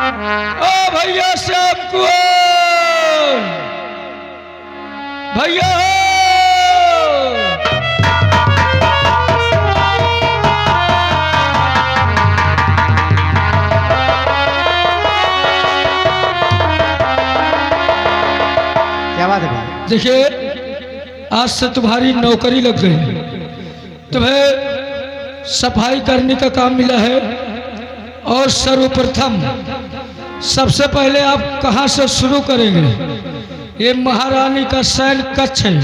ओ भैया श्याम कुंवर भैया क्या बात है भाई? देखिए, आज से तुम्हारी नौकरी लग गई। तुम्हें सफाई करने का काम मिला है और सर्वप्रथम सबसे पहले आप कहां से शुरू करेंगे? ये महारानी का शयन कक्ष है।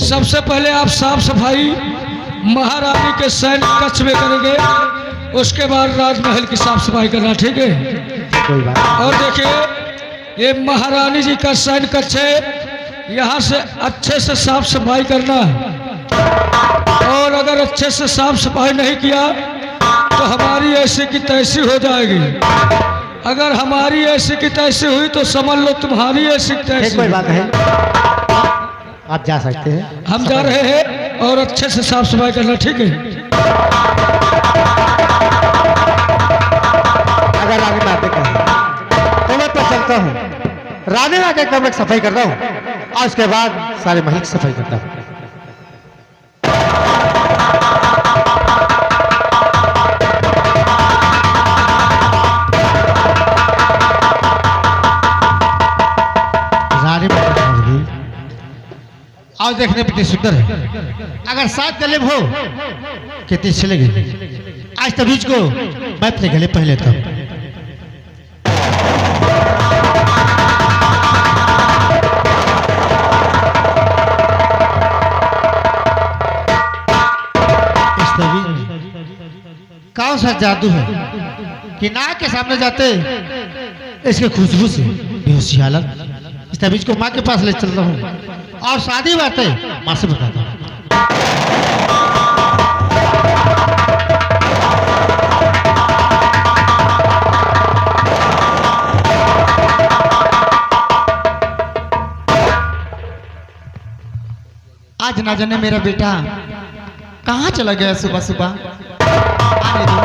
सबसे पहले आप साफ सफाई महारानी के शयन कक्ष में करेंगे, उसके बाद राजमहल की साफ सफाई करना, ठीक है? कोई बात और देखिए, ये महारानी जी का शयन कक्ष है, यहाँ से अच्छे से साफ सफाई करना है। और अगर अच्छे से साफ सफाई नहीं किया तो हमारी ऐसी की तैसी हो जाएगी। अगर हमारी ऐसी की तैसी हुई तो समझ लो तुम्हारी ऐसी की है, तैसी। कोई बात है, आप जा सकते हैं। हम जा रहे हैं और अच्छे से साफ सफाई करना, ठीक है? अगर आगे बातें करें तो मैं तो चलता हूँ, रानी के कमरे की सफाई करता हूँ और उसके बाद सारे महल की सफाई करता हूँ। रानी आज देखने में कितनी सुंदर है। अगर 7 गले हो कितनी अच्छी लगेगी। आज तबीज को मैं अपने गले पहन लेता हूँ। कौन सा जादू है कि नाक के सामने जाते इसके खुशबू से बेहोशी हालत। इस तबीज को माँ के पास ले चल रहा हूँ और शादी बातें माँ से बताता हूँ। आज ना जाने मेरा बेटा कहाँ चला गया सुबह सुबह। आने दो।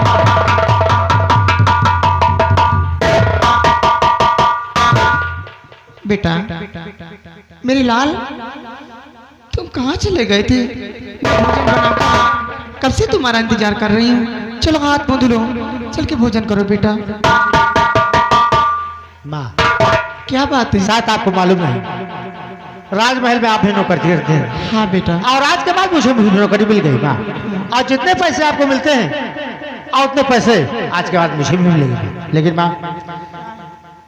बेटा मेरी लाल, तुम कहाँ चले गए थे? मैं भोजन बनाकर कब से तुम्हारा इंतजार कर रही हूँ। चलो हाथ मुंह धो लो, चल के भोजन करो बेटा। माँ क्या बात है? शायद आपको मालूम नहीं, राजमहल में आप ही नौकरी करते हैं। हाँ बेटा। और आज के बाद मुझे नौकरी मिल गई माँ। और जितने पैसे आपको मिलते हैं और उतने पैसे आज के बाद मुझे भी मिलेंगे। लेकिन माँ,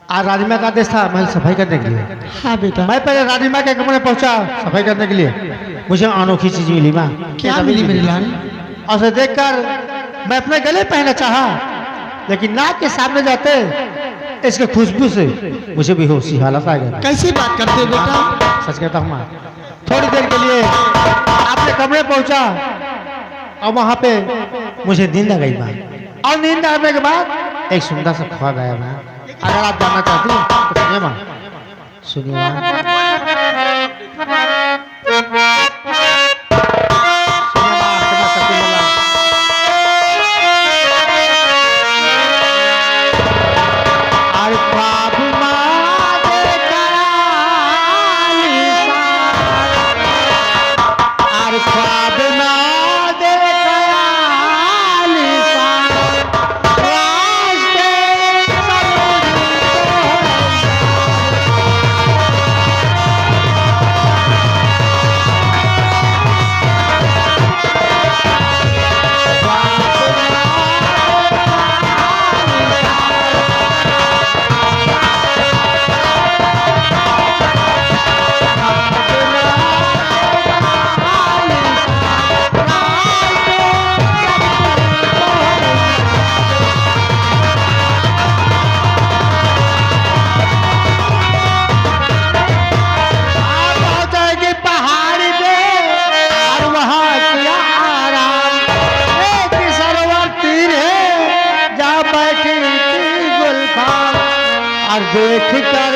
आज रानीमा का आदेश था महल सफाई करने के लिए। हाँ बेटा। मैं पहले रानीमा के कमरे पहुंचा सफाई करने के लिए। मुझे अनोखी चीज मिली माँ। क्या मिली मेरी लाल? और उसे देखकर मैं अपने गले पहनना चाहा, लेकिन नाक के सामने जाते इसके खुशबू से मुझे भी होशी हालत आ गया। कैसी बात करते हो बेटा? सच कहता हूँ माँ। थोड़ी देर के लिए अपने कमरे पहुंचा और वहां पे मुझे नींद आ गई माँ। और नींद आने के बाद एक सुंदर सा ख्वाब आया माँ। अगर आप जानना चाहती हैं तो सुनिए माँ, सुनिए माँ। देख कर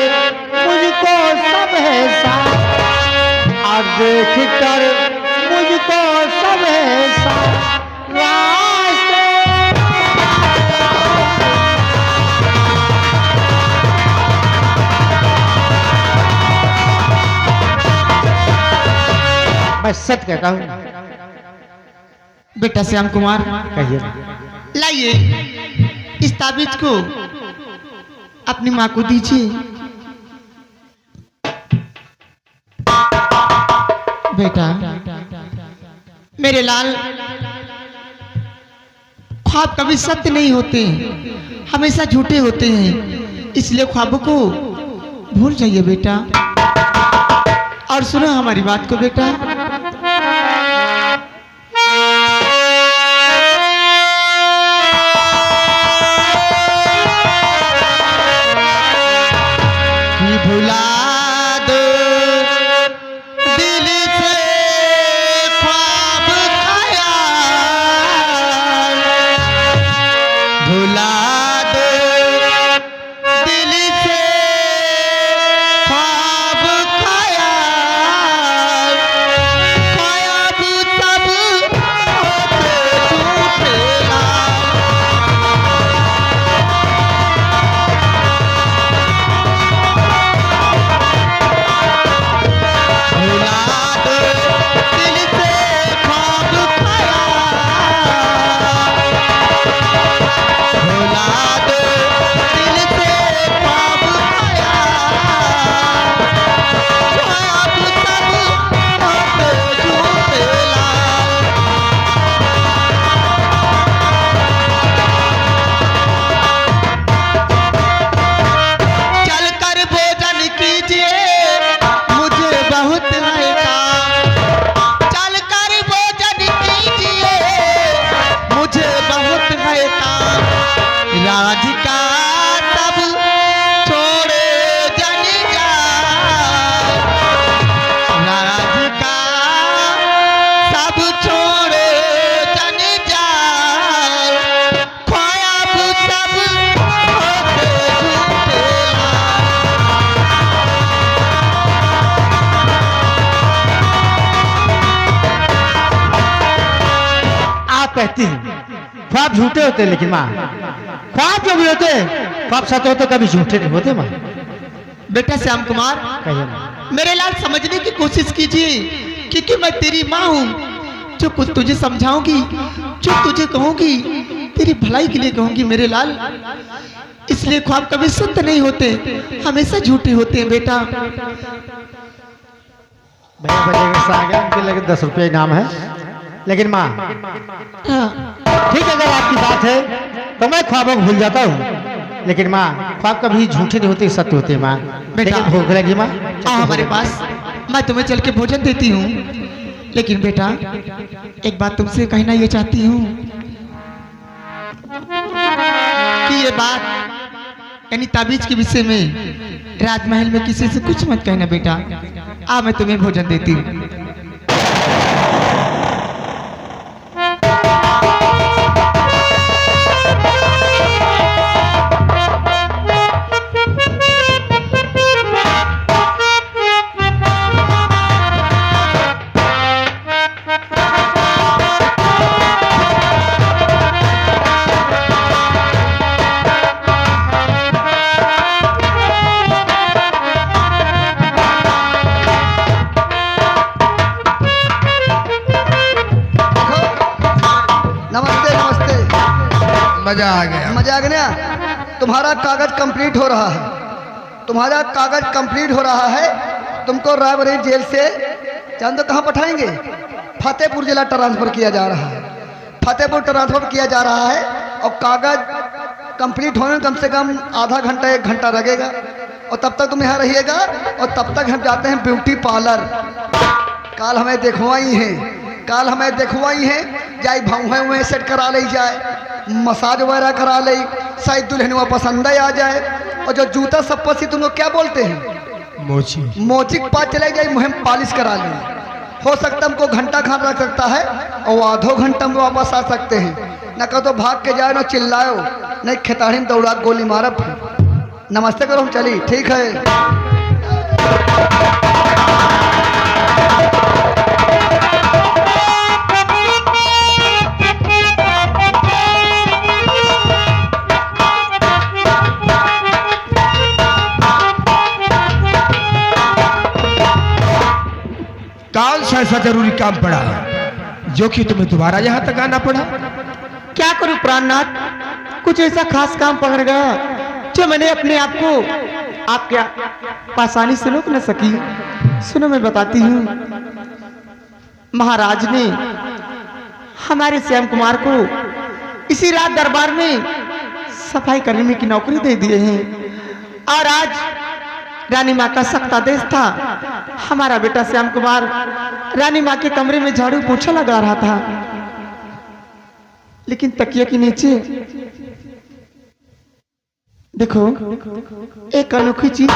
मुझको सब है साथ, और देख कर मुझको सब है साथ। रास्ते मैं सच कहता हूँ। बेटा श्याम कुमार, कहिए। लाइए इस ताबीज को अपनी माँ को दीजिए। बेटा मेरे लाल, ख्वाब कभी सत्य नहीं होते, हमेशा झूठे होते हैं, इसलिए ख्वाबों को भूल जाइए बेटा। और सुनो हमारी बात को बेटा। कि भुला दो दिल से ख्वाब ख्याल, भुला दो दिल से ख्वाब ख्याल, ख्वाब सब होते झूठे लाल। भुला दो दिल से ख्वाब ख्याल, भुला दो दिल से ख्वाब ख्याल, ख्वाब सब होते झूठे लाल। चल कर भोजन कीजिए, मुझे बहुत है काम। चल कर भोजन कीजिए, मुझे बहुत है काम। राज का सब छोड़े जन जाए, राज का सब छोड़े जन जाए, ख्वाब सब होते झूठे लाल। आप कहती हैं ख्वाब झूठे होते हैं, लेकिन माँ ख्वाब जो भी होते ख्वाब सच होते, कभी झूठे नहीं होते माँ। बेटा श्याम कुमार, कहिए माँ। मेरे लाल समझने की कोशिश कीजिए, क्योंकि मैं तेरी माँ हूँ। जो कुछ तुझे समझाऊंगी, जो तुझे कहूंगी, तेरी भलाई के लिए कहूंगी मेरे लाल। इसलिए ख्वाब कभी सत्य नहीं होते, हमेशा झूठे होते हैं बेटा। भैया बजेगा सागर, उनके लगे 10 रुपये इनाम है। लेकिन माँ हाँ, ठीक है, अगर आपकी बात है तो मैं ख्वाबों को भूल जाता हूँ, लेकिन माँ ख्वाब कभी झूठे नहीं होते, सत्य होते हैं माँ। बेटा। लेकिन भूख लगी माँ, आओ हमारे पास, मैं तुम्हें चल के भोजन देती हूँ। लेकिन बेटा एक बात तुमसे कहना ये चाहती हूँ कि ये बात यानी ताबीज के विषय में राजमहल में किसी से कुछ मत कहना बेटा। आ मैं तुम्हें भोजन देती हूँ। नमस्ते नमस्ते। मजा आ गया। मजा आ गया। तुम्हारा कागज कंप्लीट हो रहा है, तुम्हारा कागज कंप्लीट हो रहा है। तुमको रायबरेली जेल से जान दो कहाँ पठाएंगे, फतेहपुर जिला ट्रांसफर किया जा रहा है। फतेहपुर ट्रांसफर किया जा रहा है और कागज कंप्लीट होने में कम से कम आधा घंटा 1 घंटा लगेगा। और तब तक तुम यहाँ रहिएगा, और तब तक हम जाते हैं ब्यूटी पार्लर। काल हमें देखवाई है, काल हमें देखवाई है, जाए भौहें हुए सेट करा ली जाए, मसाज वगैरह करा ली, शायद दुल्हन वह पसंद आ जाए। और जो जूता सप्पा से तुम लोग क्या बोलते हैं, मोची। मोची के पास चले जाए, मुहिम पॉलिश करा ली। हो सकता हमको घंटा खान रख सकता है और आधो घंटा में वापस आ सकते हैं। न कहो तो भाग के जाए, न चिल्लाओ, नहीं खेताड़ी में दौड़ा गोली मारब। नमस्ते करो, हम चली। ठीक है। काल सा ऐसा जरूरी काम पड़ा जो कि तुम्हें दोबारा यहाँ तक आना पड़ा। क्या करूं प्राणनाथ, कुछ ऐसा खास काम पकड़ गया जो मैंने अपने आप को आपके आसानी से रोक न सकी। सुनो मैं बताती हूँ। महाराज ने हमारे श्याम कुमार को इसी रात दरबार में सफाई कर्मी की नौकरी दे दिए हैं और आज रानी माँ का सख्त आदेश था। हमारा बेटा श्याम कुमार रानी माँ के कमरे में झाड़ू पोछा लगा रहा था, लेकिन तकिए के नीचे देखो एक अनोखी चीज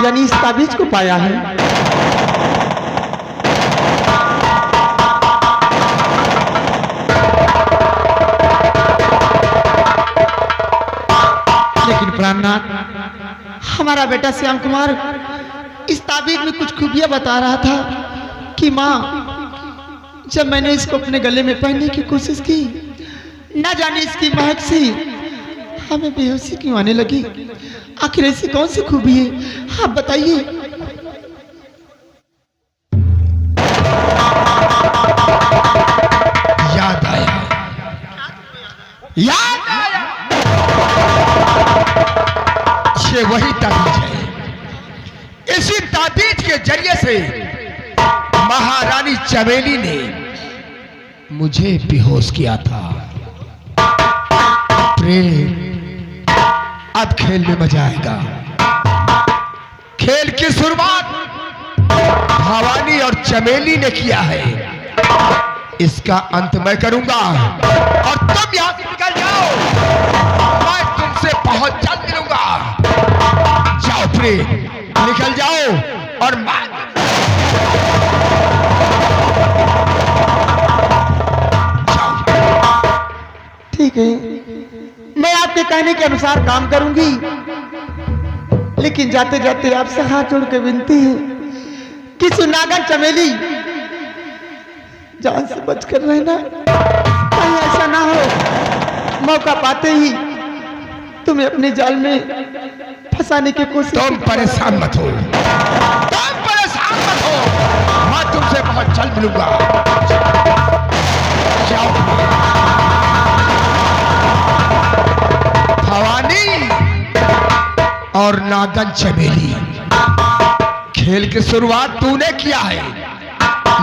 यानी इस ताबीज को पाया है। लेकिन प्राणनाथ, हमारा बेटा श्याम कुमार इस ताबीज में कुछ खूबियां बता रहा था कि माँ, जब मैंने इसको अपने गले में पहनने की कोशिश की, न जाने इसकी महक से हमें बेहोशी क्यों आने लगी। आखिर ऐसी कौन सी खूबी है, आप बताइए। याद आया, याद आया, ये वही ताबीज है। इसी ताबीज के जरिए से महारानी चमेली ने मुझे बेहोश किया था। प्रेम, अब खेल में मजा आएगा। खेल की शुरुआत भवानी और चमेली ने किया है, इसका अंत मैं करूंगा और तुम यहां से निकल जाओ। मैं तुमसे बहुत जल्द मिलूंगा। जाओ प्रेम, निकल जाओ और ठीक है, मैं आपके कहने के अनुसार काम करूंगी, लेकिन जाते जाते आपसे हाथ जोड़ के विनती है कि सुनागन चमेली, जान से बचकर रहना। कहीं ऐसा ना हो मौका पाते ही तुम्हें अपने जाल में फंसाने की कोशिश। तुम परेशान मत हो, तुम परेशान मत हो, मैं तुमसे बहुत जल्द मिलूंगा। जाओ। भवानी और नागन चमेली, खेल की शुरुआत तूने किया है,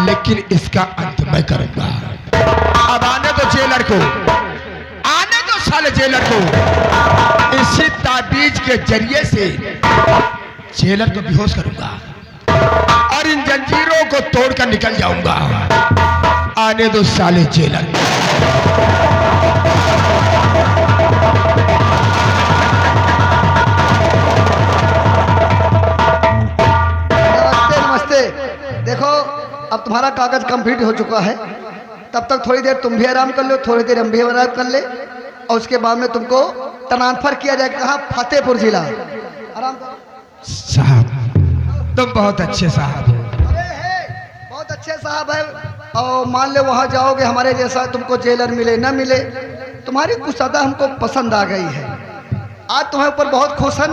लेकिन इसका अंत मैं करूंगा। अब आने दो जेलर को, आने दो साले जेलर को। इसी ताबीज के जरिए से जेलर को बेहोश करूंगा और इन जंजीरों को तोड़कर निकल जाऊंगा। आने दो साले जेलर। नमस्ते नमस्ते। देखो अब तुम्हारा कागज कंप्लीट हो चुका है, तब तक थोड़ी देर तुम भी आराम कर लो, थोड़ी देर हम भी आराम कर ले, और उसके बाद में तुमको ट्रांसफर किया जाएगा। कहाँ? फतेहपुर जिला। आराम करो साहब, तुम बहुत अच्छे साहब हो। अरे है, बहुत अच्छे साहब है। और मान लो वहाँ जाओगे, हमारे जैसा तुमको जेलर मिले न मिले, तुम्हारी कुछ अदा हमको पसंद आ गई है। आज तुम्हारे ऊपर बहुत खुश हैं।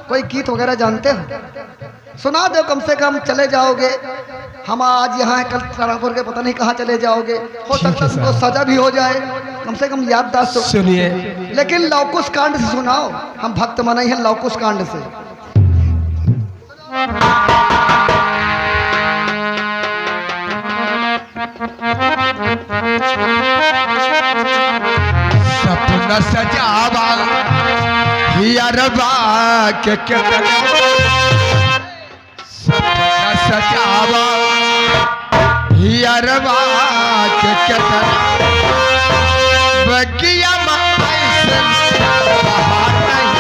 कोई गीत वगैरह जानते हो? सुना दो, कम से कम चले जाओगे। हम आज यहाँ हैं, कल ट्रांसफर के पता नहीं कहाँ चले जाओगे। हो सकता है तुमको सजा भी हो जाए, कम से कम याददाश्त। सुनिए, लेकिन लौकुश कांड से सुनाओ, हम भक्त मनाई हैं लौकुश कांड से। सपना सजावा हियरवा के केतना, सपना सजावा हियरवा के केतना, बगिया में ऐसन बहार नहीं।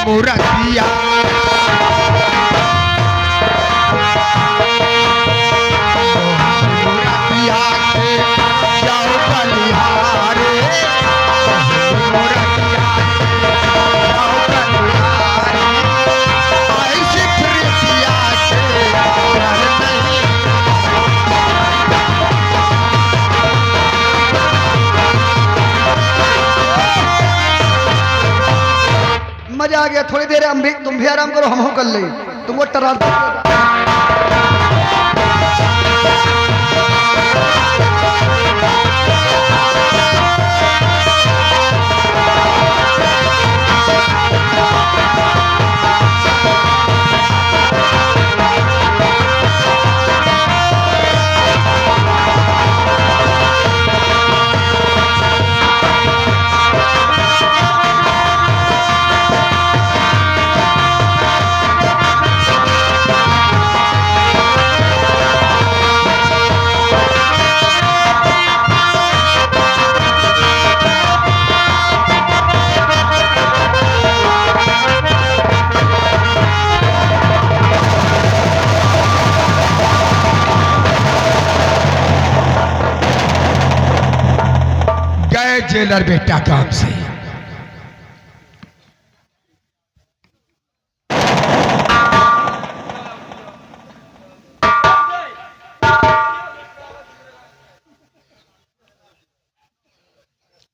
मुरतिया मुरतिया के जाओ बलिहारे मुरतिया के जाओ बलिहारे ऐसी प्रीतिया के डर नहीं मजा आ गया। थोड़ी देर हम भी, तुम भी आराम करो, हम कर ले। तुमको ट्रांसफर गए जेलर बेटा काम से।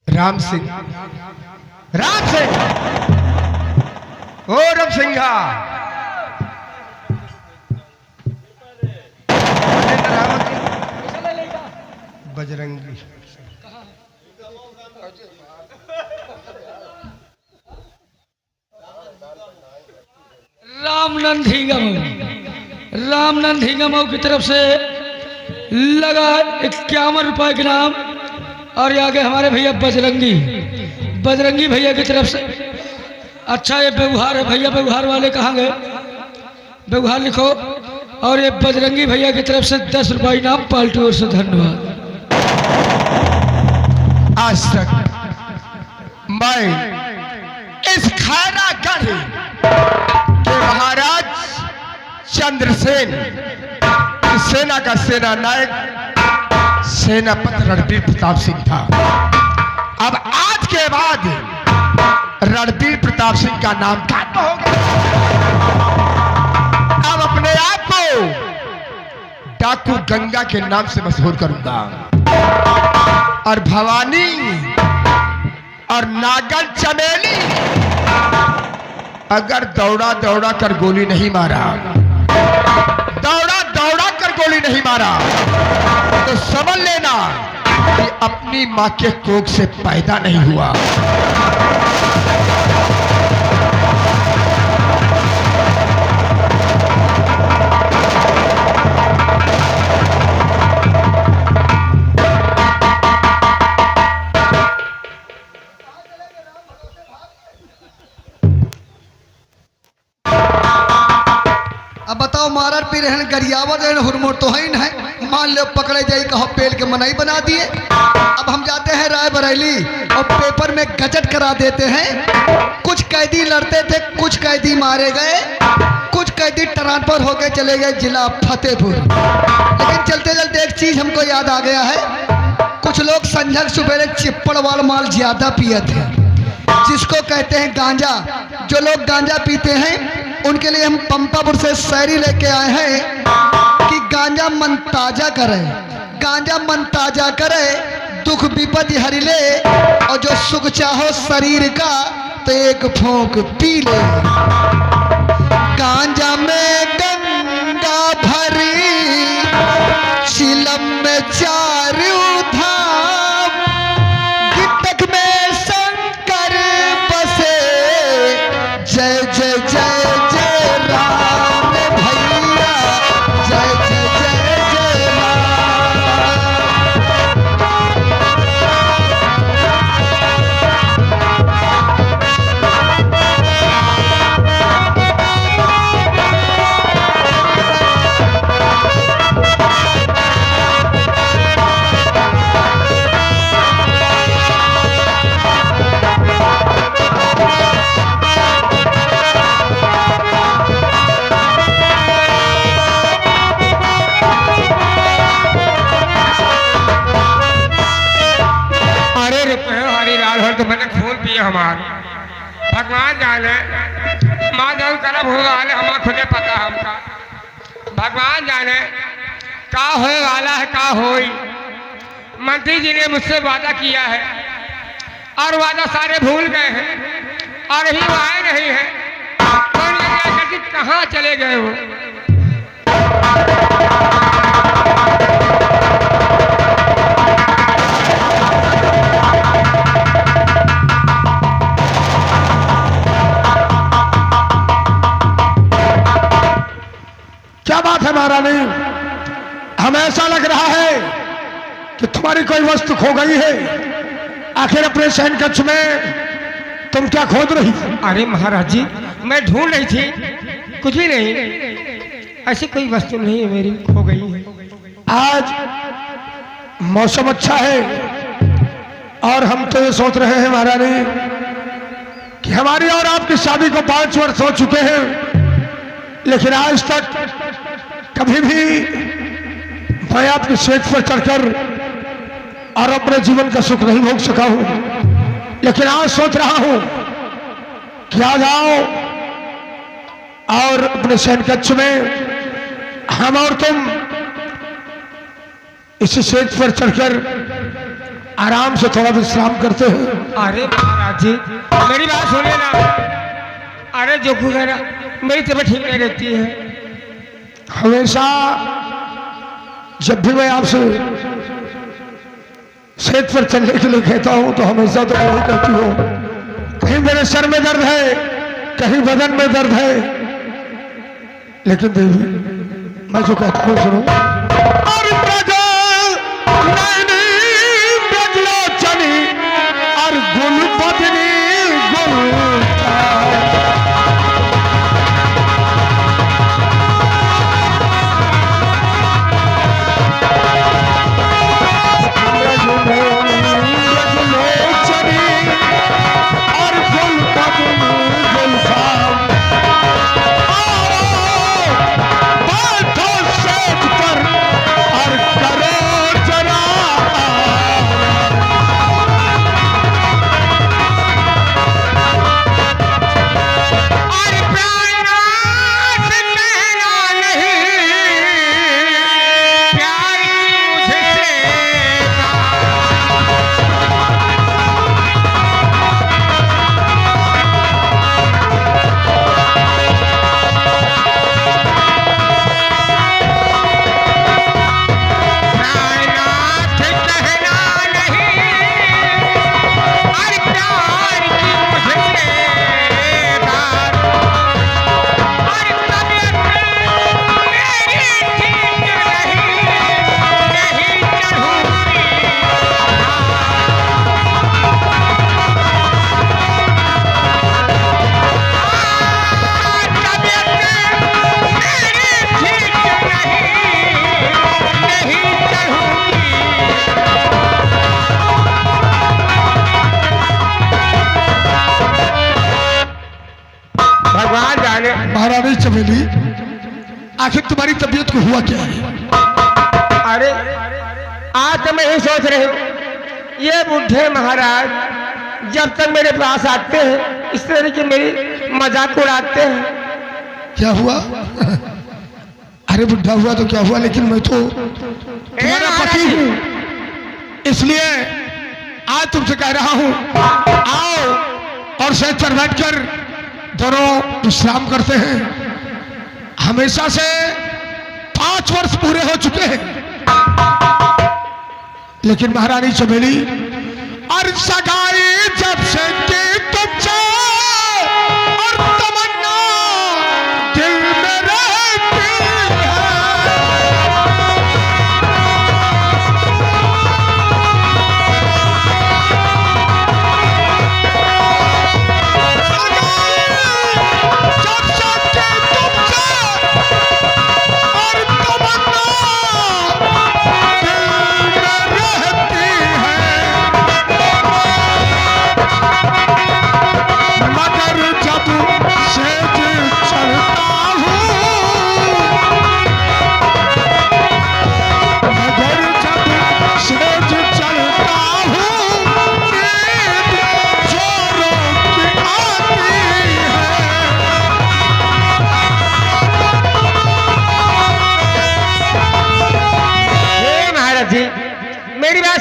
राम सिंह, राम सिंह, ओ राम सिंघा, बजरंगी रामनंद हिंगमऊ की तरफ से लगा 51 रुपए के नाम। और ये आगे हमारे भैया बजरंगी भैया की तरफ से। अच्छा ये व्यवहार है भैया, व्यवहार वाले कहाँ गए? व्यवहार लिखो। और ये बजरंगी भैया की तरफ से 10 रुपए इनाम पाल्टी ओर से। धन्यवाद। आज तक मैं इस खैरागढ़ के महाराज चंद्रसेन की सेना का सेना नायक सेनापति रणबीर प्रताप सिंह था। अब आज के बाद रणबीर प्रताप सिंह का नाम खत्म हो गया। अब अपने आप को डाकू गंगा के नाम से मशहूर करूंगा। और भवानी और नागन चमेली अगर दौड़ा दौड़ा कर गोली नहीं मारा, दौड़ा दौड़ा कर गोली नहीं मारा, तो समझ लेना कि अपनी मां के कोख से पैदा नहीं हुआ। अब बताओ, मारर पी रहन गरियावत रहन हुरमुर तो है नहीं। मान लो पकड़े जाई, कहो पेल के मनाई बना दिए। अब हम जाते हैं रायबरेली और पेपर में गजट करा देते हैं। कुछ कैदी लड़ते थे, कुछ कैदी मारे गए, कुछ कैदी ट्रांसफर होके चले गए जिला फतेहपुर। लेकिन चलते चलते एक चीज हमको याद आ गया है। कुछ लोग संझक सुबेरे चिप्पड़ वाला माल ज्यादा पिए थे, जिसको कहते हैं गांजा। जो लोग गांजा पीते हैं उनके लिए हम पंपापुर से शायरी लेके आए हैं कि गांजा मन ताजा करे, गांजा मन ताजा करे, दुख विपद हरि ले, और जो सुख चाहो शरीर का तो एक फूंक पी ले। गांजा में गंगा भरी, चिलम में चारू धाम, गिटक में शंकर बसे, जय जय जय जय राम भैया, जय जय जय जय राम। हमार भगवान जाने माँ जरूर करब हो वाले हमारा खुदे पता हमका भगवान जाने का होए वाला है का होई। मंत्री जी ने मुझसे वादा किया है और वादा सारे भूल गए हैं और ही वो आए नहीं है। कौन जाने कि कहाँ चले गए वो। क्या बात है महारानी, हमें ऐसा लग रहा है कि तुम्हारी कोई वस्तु खो गई है। आखिर अपने सैन कक्ष में तुम क्या खोज रही थी? अरे महाराज जी मैं ढूंढ रही थी, कुछ भी नहीं, ऐसी कोई वस्तु नहीं है मेरी खो गई है। आज मौसम अच्छा है और हम तो ये सोच रहे हैं महारानी कि हमारी और आपकी शादी को 5 वर्ष हो चुके हैं, लेकिन आज तक कभी भी मैं आपके सेज पर चढ़कर और अपने जीवन का सुख नहीं भोग सका हूं। लेकिन आज सोच रहा हूं कि आ जाओ और अपने सैन कक्ष में हम और तुम इसी सेज पर चढ़कर आराम से थोड़ा विश्राम करते हैं। अरे महाराज जी मेरी बात सुनिए ना। अरे जो कुछ है ना मेरी तबीयत ठीक नहीं रहती है। हमेशा जब भी मैं आपसे सेज पर चलने के लिए कहता हूं तो हमेशा तो वही कहती हो कहीं मेरे सर में दर्द है, कहीं बदन में दर्द है। लेकिन देवी मैं जो कहता हूं सुनो। और और गुल बदनी गुल महारानी चमेली आखिर तुम्हारी तबीयत को हुआ क्या है? अरे आज तो मैं यही सोच रही हूँ ये बुढ़े महाराज जब तक मेरे पास आते हैं इस तरह की मेरी मजाक उड़ाते हैं। क्या हुआ? अरे बुढ़ा हुआ तो क्या हुआ, लेकिन मैं तो तुम्हारा पति हूँ, इसलिए आज तुमसे कह रहा हूँ आओ और सेज पर बैठकर दोनों विश्राम करते हैं। हमेशा से 5 वर्ष पूरे हो चुके हैं, लेकिन महारानी चमेली और सगाई जब से की तुमसे और तमन्ना दिल में रहती है।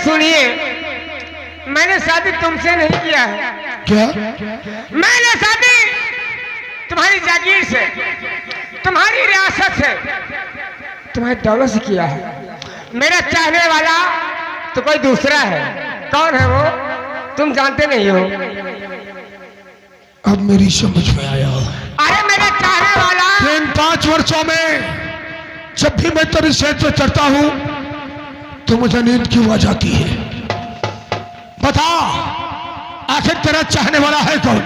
सुनिए, मैंने शादी तुमसे नहीं किया है। क्या? मैंने शादी तुम्हारी जागीर से, तुम्हारी रियासत से, तुम्हारी दौलत से किया है। मेरा चाहने वाला तो कोई दूसरा है। कौन है वो? तुम जानते नहीं हो। अब मेरी समझ में आया। अरे मेरा चाहने वाला। इन 5 वर्षों में जब भी मैं तेरी सेज पे चढ़ता हूं तो मुझे नींद क्यों आ जाती है? बता, आखिर तेरा चाहने वाला है कौन?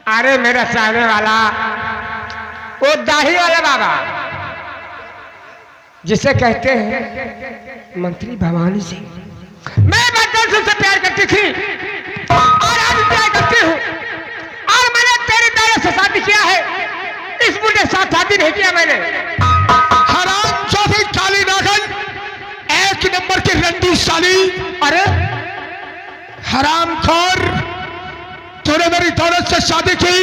अरे मेरा चाहने वाला वो दाढ़ी वाला बाबा, जिसे कहते हैं मंत्री भवानी सिंह। मैं बचपन से उससे प्यार करती थी और आज भी प्यार करती हूँ, और मैंने तेरी दौलत से शादी किया है। इस बुढ़े साथ शादी नहीं किया मैंने। हराम चौधरी काली नागन, 1 नंबर की रंडी साली। अरे हरामखोर, तूने मेरी दौलत से शादी की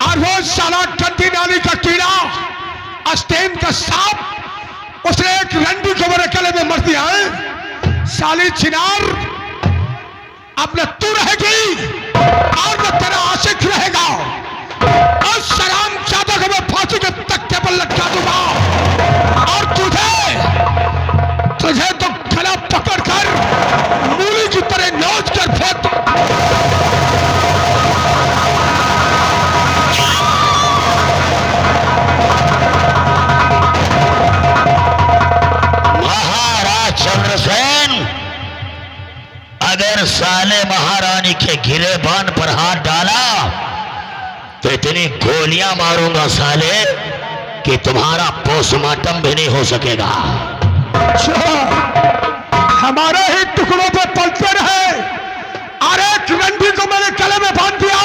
और वो साला गंदी नाली का कीड़ा, अस्तेन का सांप, उसने एक रंडी को मेरे गले में मर दिया है। साली चिनार, अब न तू रहेगी और न तेरा आशिक रहेगा। और शराम चादा को मैं फांसी के तख्ते पर लटका दूंगा और तुझे तो गला पकड़कर मूली की तरह नोच कर फेंक दूं। महाराज चंद्रसेन, अगर साले महारानी के गिरेबान पर हाथ डाला तो इतनी गोलियां मारूंगा साले कि तुम्हारा पोस्टमार्टम भी नहीं हो सकेगा। हमारे ही टुकड़ों पे पलते रहे और एक रंडी को मैंने गले में बांध दिया।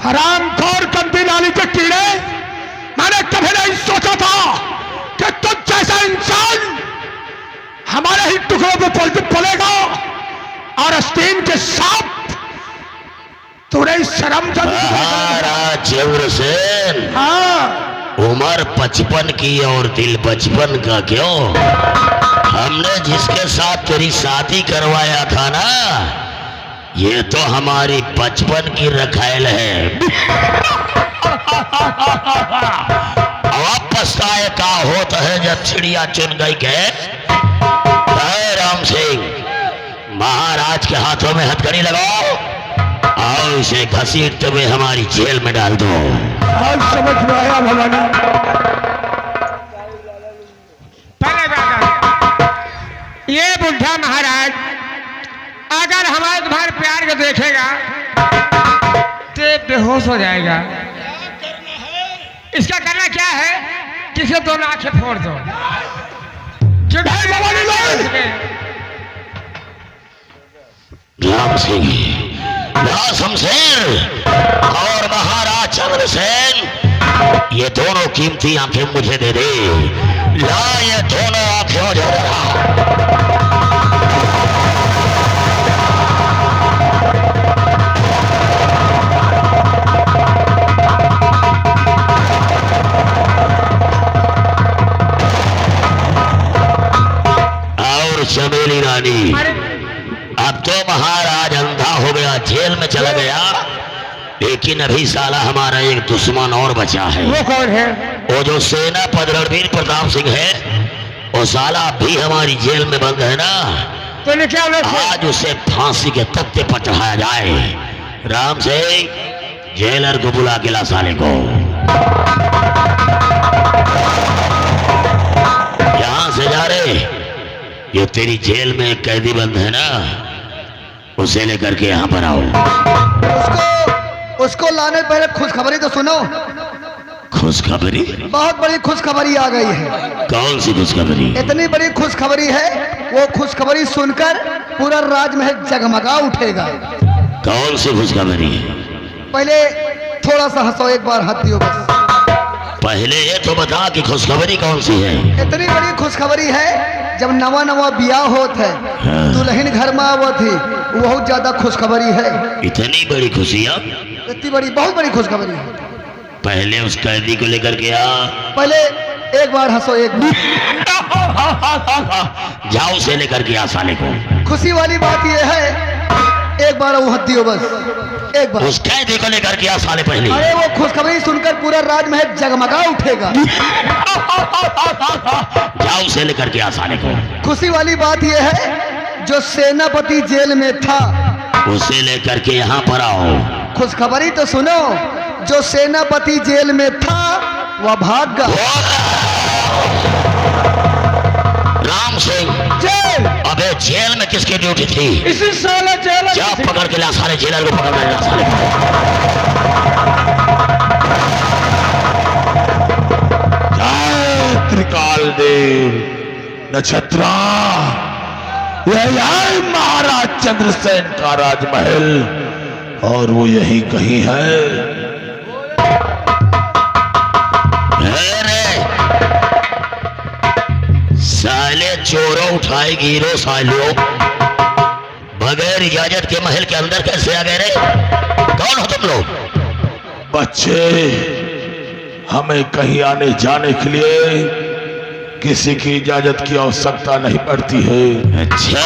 हरामखोर गंदी नाली के कीड़े, मैंने कभी नहीं सोचा था कि तुम जैसा इंसान हमारे ही टुकड़ों पे पलेगा। और अस्तीन के सांप, तूने शर्म महाराज चंद्रसेन, हाँ, उम्र 55 की और दिल 55 का क्यों? हमने जिसके साथ तेरी शादी करवाया था ना, ये तो हमारी बचपन की रखायल है। अब पछताए का होता है जब चिड़िया चुन गई के। राम सिंह, महाराज के हाथों में हथकड़ी लगाओ और इसे घसीटते हुए हमारी जेल में डाल दो। आज समझ में आया भवानी। पहले बात, ये बुढ़ा महाराज अगर हमारे तुम्हारे प्यार को देखेगा तो बेहोश हो जाएगा। इसका करना क्या है? किसी दोनों आंखें फोड़ दो। राम सिंह, शमशेर और महाराज चंद्रसेन, ये दोनों कीमती आंखें मुझे दे दे। ला ये दोनों आंखें हो जाएगा। चमेली रानी, अब तो महाराज अंधा हो गया, जेल में चला गया, लेकिन अभी साला हमारा एक दुश्मन और बचा है। वो कौन है? वो जो सेनापति रणवीर प्रताप सिंह है, वो साला भी हमारी जेल में बंद है ना। तो क्या आज उसे फांसी के तख्ते पर चढ़ाया जाए। राम सिंह, जेलर को बुला के ला साले को। यहां से जा रहे, ये तेरी जेल में एक कैदी बंद है ना, उसे लेकर के यहाँ पर आओ। उसको लाने पहले खुशखबरी तो सुनो। खुशखबरी? बहुत बड़ी खुशखबरी आ गई है। कौन सी खुशखबरी? इतनी बड़ी खुशखबरी है, वो खुशखबरी सुनकर पूरा राजमहल जगमगा उठेगा। कौन सी खुशखबरी? पहले थोड़ा सा हंसो, एक बार हंस दियो बस। पहले ये तो बता कि खुशखबरी कौन सी है। इतनी बड़ी खुशखबरी है, जब नवा नवा ब्याह होत है, दुल्हन घर में आवत थी, बहुत ज्यादा खुशखबरी है। इतनी बड़ी खुशियाँ? इतनी बड़ी, बहुत बड़ी खुशखबरी है। पहले उस कैदी को लेकर के आ। पहले एक बार हंसो, एक बार। जाओ से लेकर के आ साले को। खुशी वाली बात यह है, एक बार वो हद दियो बस, एक बार। उस कैदी को लेकर के आ साले पहले। अरे वो खुशखबरी सुनकर पूरा राजमहल जगमगा उठेगा। जाओ से लेकर के आ साले को। खुशी वाली बात यह है, जो सेनापति जेल में था उसे लेकर के यहाँ पर आओ। खुशखबरी तो सुनो, जो सेनापति जेल में था वह भाग गया। राम सिंह, जेल अबे जेल में किसकी ड्यूटी थी? इसी साले जेल जा पकड़ के ला सारे जेलर को, पकड़ के ला साले। जय त्रिकाल देव नक्षत्रा, यह है महाराज चंद्रसेन का राजमहल और वो यही कहीं है। अरे साले चोरों उठाए गिरो सालों, बगैर इजाजत के महल के अंदर कैसे आ गए रे? कौन हो तुम लोग? बच्चे, हमें कहीं आने जाने के लिए किसी की इजाजत की आवश्यकता नहीं पड़ती है। अच्छा,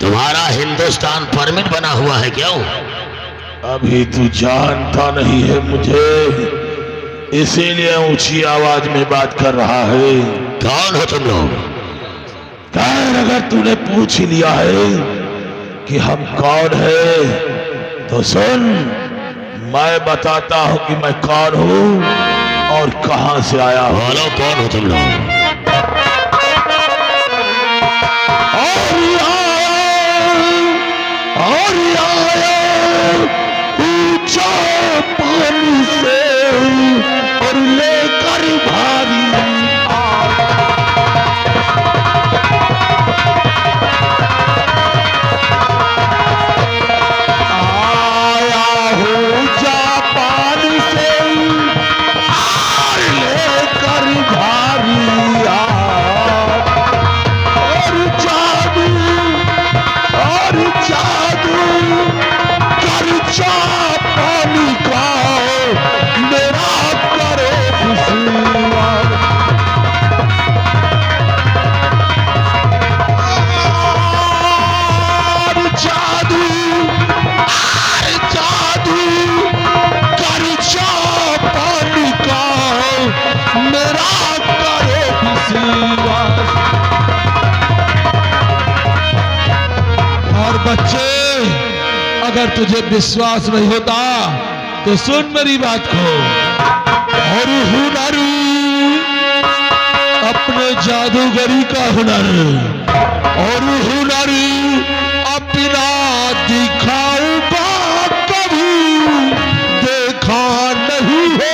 तुम्हारा हिंदुस्तान परमिट बना हुआ है क्यों? अभी तू जानता नहीं है मुझे, इसीलिए ऊंची आवाज में बात कर रहा है। कौन हो तुम लोग? खैर, अगर तूने पूछ ही लिया है कि हम कौन है तो सुन, मैं बताता हूं कि मैं कौन हूं और कहां से आया हूं। बोलो कौन हो तुम लोग? और ऊंचा पानी से और लेकर भारी आया हूँ जापान से और लेकर भारी और जादू कर पानी का मेरा करे खुशियाँ। जादू कर पानी का मेरा करे खुशियाँ। और बच्चे, अगर तुझे विश्वास नहीं होता तो सुन मेरी बात को। और हुनर, अपने जादूगरी का हुनर, और हुनर अपना दिखाऊंगा, कभी देखा नहीं होगा।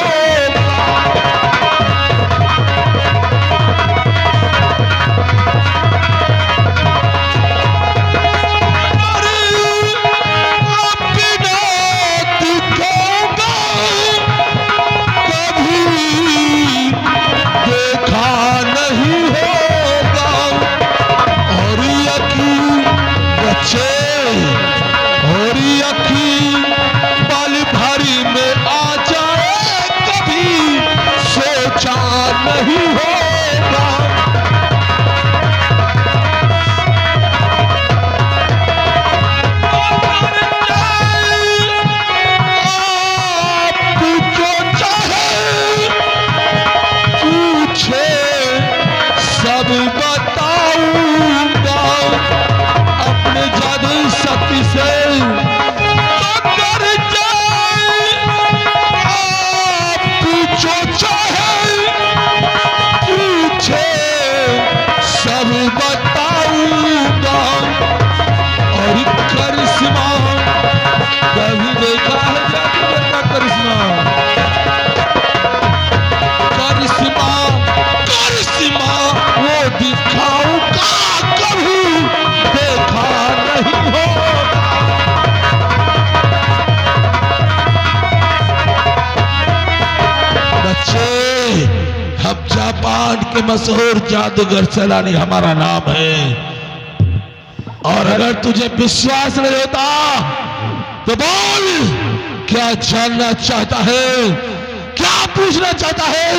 नहीं होगा। आप जो चाहे पूछे सब बताऊंगा, अपने जादू शक्ति से अगर जाए। आप जो चाहे पूछे सब बताऊंगा, और करिश्मा कभी देखा है जादूगर का करिश्मा? करिश्मा करिश्मा वो दिखाऊंगा, कभी देखा नहीं होगा। बच्चे, हम जापान के मशहूर जादूगर सैलानी, हमारा नाम है। और अगर तुझे विश्वास नहीं होता तो बोल, क्या जानना चाहता है, क्या पूछना चाहता है?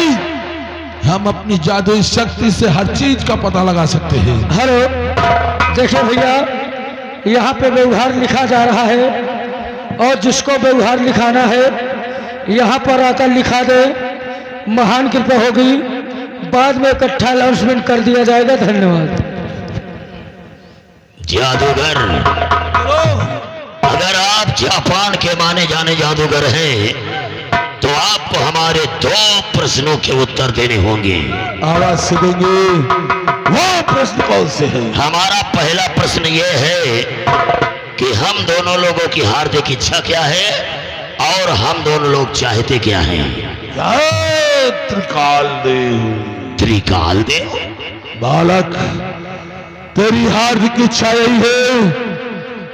हम अपनी जादुई शक्ति से हर चीज का पता लगा सकते हैं। हेलो, देखिए भैया, यहाँ पे व्यवहार लिखा जा रहा है और जिसको व्यवहार लिखाना है यहाँ पर आकर लिखा दे, महान कृपा होगी। बाद में इकट्ठा अनाउंसमेंट कर दिया जाएगा। धन्यवाद। जादूगर, अगर आप जापान के माने जाने जादूगर हैं तो आपको हमारे 2 प्रश्नों के उत्तर देने होंगे। आवाज से देंगे। वो प्रश्न कौन से हैं? हमारा पहला प्रश्न ये है कि हम दोनों लोगों की हार्दिक इच्छा क्या है और हम दोनों लोग चाहते क्या हैं। त्रिकाल देव। त्रिकाल देव? बालक, तेरी हार्दिक इच्छा यही है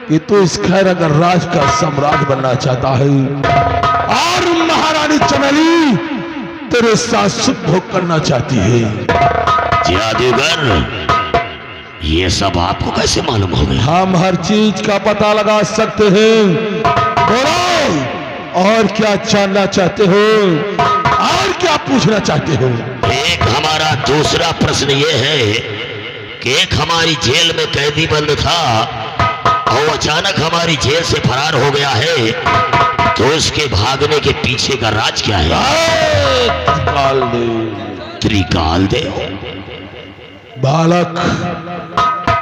कि तू इस खैरनगर राज का सम्राट बनना चाहता है और महारानी चमेली तेरे साथ सुख भोग करना चाहती है। जादूगर, ये सब आपको कैसे मालूम हो गया? हम हर चीज का पता लगा सकते हैं। बोलो, और क्या जानना चाहते हो और क्या पूछना चाहते हो? एक हमारा दूसरा प्रश्न ये है कि एक हमारी जेल में कैदी बंद था और अचानक हमारी जेल से फरार हो गया है, तो उसके भागने के पीछे का राज क्या है? त्रिकाल देव। त्रिकाल देव? बालक,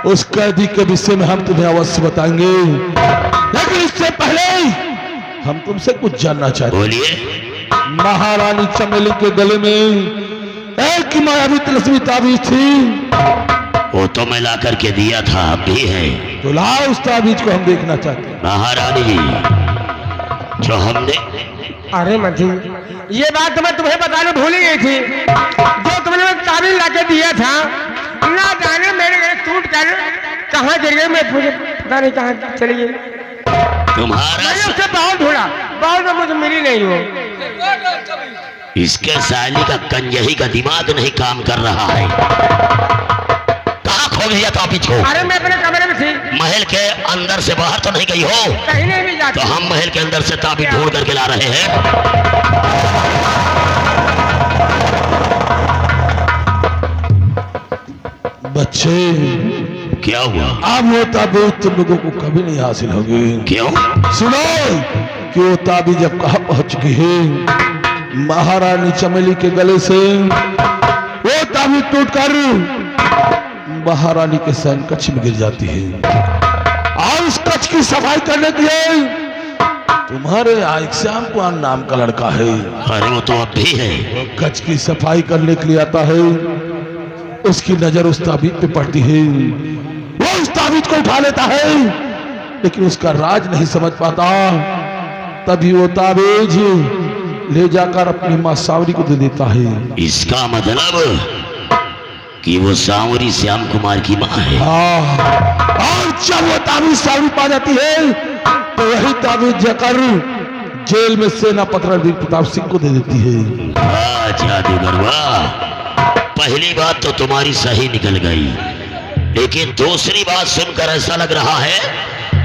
उस कैदी के विषय में हम तुम्हें अवश्य बताएंगे, लेकिन इससे पहले हम तुमसे कुछ जानना चाहते हैं। बोलिए। महारानी चमेली के गले में एक मायावी तिलस्मी ताबीज थी। वो तो मैं ला करके दिया था, अब भी है। तो लाओ, उस ताबीज को हम देखना चाहते हैं। महारानी जी, जो हमने अरे मंत्री, ये बात तो मैं तुम्हें बताने भूल ही गई थी। जो तुमने ताबीज लाके दिया था, ना जाने मेरे घर टूट कर कहाँ गिर गई, मैं पता नहीं कहाँ चली गई। तुम्हारा मैंने उससे बहुत ढूंढा, बहुत मुझे मिली नहीं हो। इसके साली का कंजही का दिमाग नहीं काम कर रहा है। कहाँ खो गया ताबीज को? अरे मैं अपने कमरे में थी। महल के अंदर से बाहर तो नहीं गई हो? कहीं नहीं भी जाती। तो हम महल के अंदर से ताबीज ढूंढ करके ला रहे हैं। बच्चे, क्या हुआ? अब वो ताबीज तुम लोगों को कभी नहीं हासिल होगी। क्यों? सुनो कि वो ताबीज अब कहाँ पहुंच चुकी है। महारानी चमेली के गले से वो ताबीज टूटकर महारानी के सैन कक्ष में गिर जाती है और उस कक्ष की सफाई करने के लिए तुम्हारे एक श्याम कुमार नाम का लड़का है। अरे वो तो अब भी है। वो कक्ष की सफाई करने के लिए आता है। उसकी नजर उस ताबीज पे पड़ती है। वो उस ताबीज को उठा लेता है, लेकिन उसका राज नहीं समझ पाता। तभी वो ताबीज ले जाकर अपनी माँ सावरी को दे देता है। इसका मतलब कि वो सांवरी श्याम कुमार की माँ है। हाँ, और जब वो ताबीज सावरी पा जाती है तो वही ताबीज जाकर जेल में सेनापति वीर प्रताप सिंह को दे देती है। वाह जादूगर वाह! पहली बात तो तुम्हारी सही निकल गई, लेकिन दूसरी बात सुनकर ऐसा लग रहा है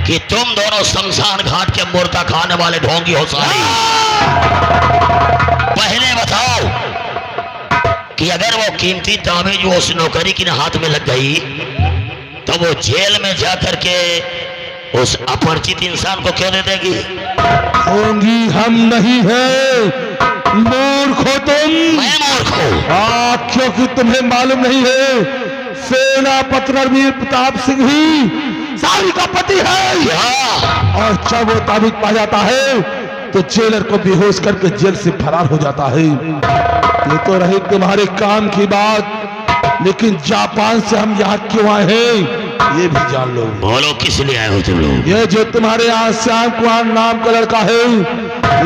कि तुम दोनों शमशान घाट के मुर्दा खाने वाले ढोंगी हो सारी। पहले बताओ कि अगर वो कीमती ताबीज वो उस नौकरी की हाथ में लग गई तो वो जेल में जाकर के उस अपरिचित इंसान को क्यों दे देगी? ढोंगी हम नहीं है, मूर्ख हो तुम। मैं मूर्ख हूँ? क्योंकि तुम्हें मालूम नहीं है सेनापति रणवीर प्रताप सिंह ही सावरी का पति है। क्या? और जब वो ताबीज पा जाता है तो जेलर को बेहोश करके जेल से फरार हो जाता है। ये तो रही तुम्हारे काम की बात, लेकिन जापान से हम यहाँ क्यों आए हैं ये भी जान लो। बोलो, किस लिए आए हो तुम लोग? ये जो तुम्हारे यहाँ श्याम कुमार नाम का लड़का है,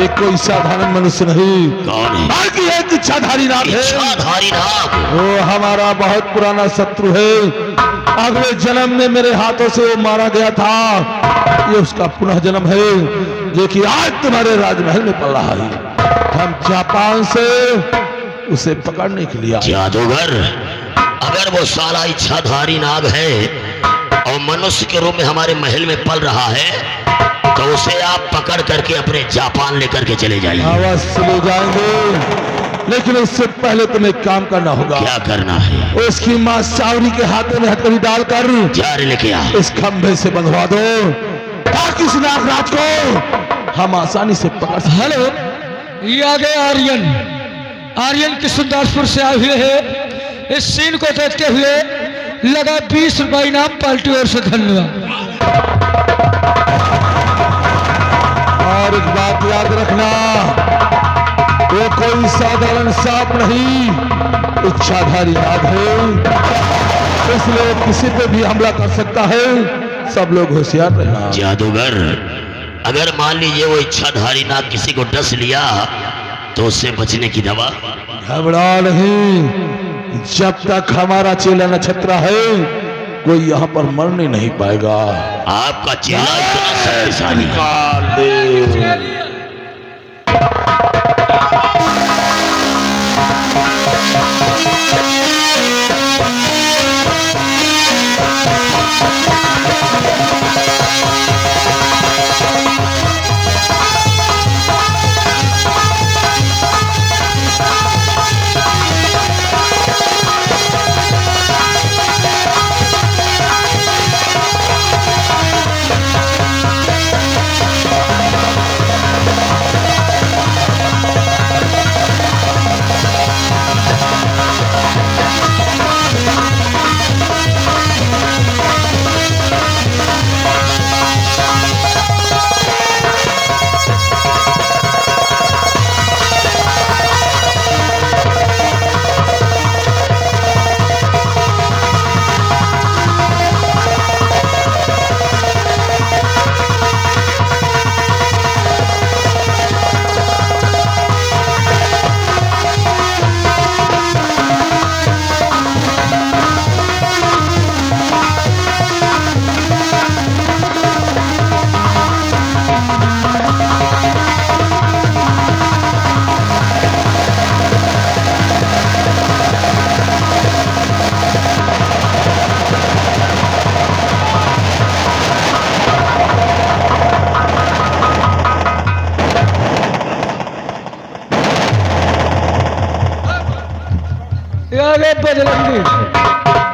ये कोई साधारण मनुष्य नहीं, कौन है? बल्कि एक इच्छाधारी नाग है। इच्छाधारी नाग? वो हमारा बहुत पुराना शत्रु है। अगले जन्म में मेरे हाथों से वो मारा गया था। ये उसका पुनः जन्म है जो कि आज तुम्हारे राजमहल में पड़ रहा है। हम जापान से उसे पकड़ने के लिए आए। जादूगर, अगर वो साला इच्छाधारी नाग है और मनुष्य के रूप में हमारे महल में पल रहा है तो उसे आप पकड़ करके अपने जापान लेकर के चले जाइए। अवश्य ले जाएंगे। लेकिन इससे पहले तुम्हें एक काम करना होगा। क्या करना है? उसकी माँ सावरी के हाथों में हथकड़ी डालकर जा रे लेके आ। इस खंभे से बंधवा दो ताकि इस नागराज को हम आसानी से पकड़ सकें। हेलो, ये आ गए आर्यन। आर्यन किशनदासपुर से आए हुए हैं। इस सीन को देखते हुए लगा 20 रुपये इनाम, पार्टी ओर से धन्यवाद। और एक बात याद रखना, वो कोई साधारण सांप नहीं, इच्छाधारी नाग है, इसलिए किसी पे भी हमला कर सकता है। सब लोग होशियार रहना। जादूगर, अगर मान लीजिए वो इच्छाधारी नाग किसी को डस लिया तो उससे बचने की दवा? घबरा नहीं, जब तक हमारा चेला नक्षत्रा है कोई यहाँ पर मरने नहीं पाएगा। आपका चेला इतना शक्तिशाली है। निकाल दे।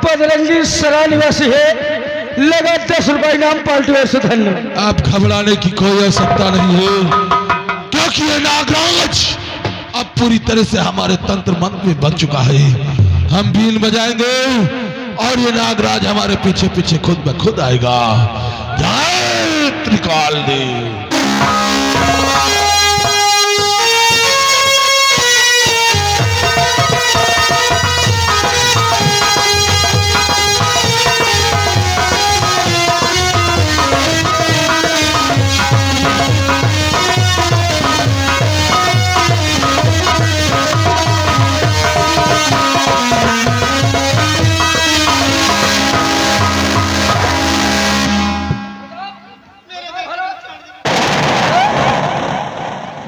बजरंगी सरा निवासी है, लगा 10 रुपये इनाम, पार्टी ओर से धन्यवाद। अब घबराने की कोई आवश्यकता नहीं है, क्योंकि ये नागराज अब पूरी तरह से हमारे तंत्र मंत्र में बन चुका है। हम बीन बजाएंगे और ये नागराज हमारे पीछे पीछे खुद ब खुद आएगा। जय त्रिकाल देव।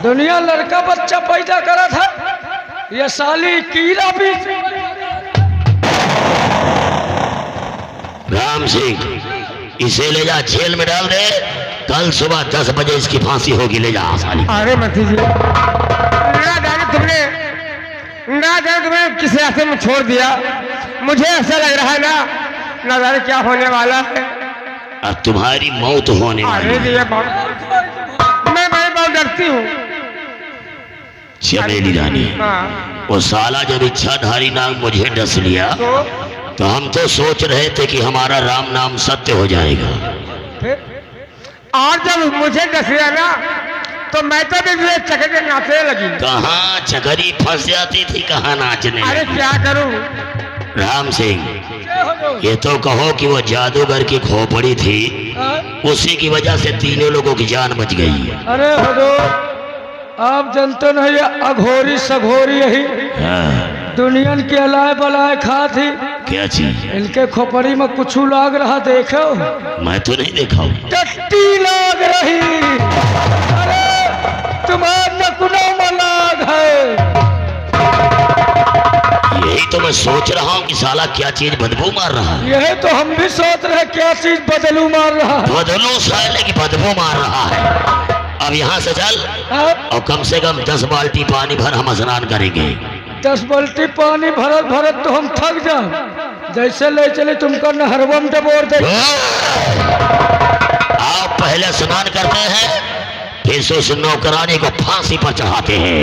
दुनिया लड़का बच्चा पैदा करा था, ये साली कीड़ा भी। राम सिंह, इसे ले जा जेल में डाल दे। कल सुबह 10 बजे इसकी फांसी होगी। ले जा साली। अरे मंत्री जी, ना जाने तुमने किस रास्ते में छोड़ दिया। मुझे ऐसा लग रहा है ना जाने क्या होने वाला है। अब तुम्हारी मौत होने वाली है। मैं बहुत डरती हूँ। चमेली रानी, हाँ। वो साला जब इच्छाधारी नाग मुझे डस लिया तो हम तो सोच रहे थे कि हमारा राम नाम सत्य हो जाएगा। और जब मुझे डस लिया ना तो मैं तो भी चकरे नाचने लगी। कहाँ चकरी फंस जाती थी, कहाँ नाचने। अरे क्या करूं। राम सिंह, ये तो कहो कि वो जादूगर की खोपड़ी थी, उसी की वजह से तीनों लोगों की जान बच गई। अरे हजूर, आप जानते नहीं, अघोरी सघोरी यही दुनियन के अलाय बलाय खा थी। क्या चीज? इनके खोपड़ी में कुछ लाग रहा, देखो। मैं तो नहीं देखा हूँ। टट्टी लाग रही। अरे तुम्हारे नकुनों में लाग है। यही तो मैं सोच रहा हूँ कि साला क्या चीज बदबू मार रहा है। यही तो हम भी सोच रहे क्या चीज बदलू मार रहा है। बदलू साले की बदबू मार रहा है। अब यहाँ से चल और कम से कम 10 बाल्टी पानी भर हम स्नान करेंगे। 10 बाल्टी पानी भरत भरत तो हम थक जाए, जैसे ले चले तुमको नहरवा में डबोर दे। आप पहले स्नान करते हैं, फिर से उस नौकरानी को फांसी पर चढ़ाते हैं।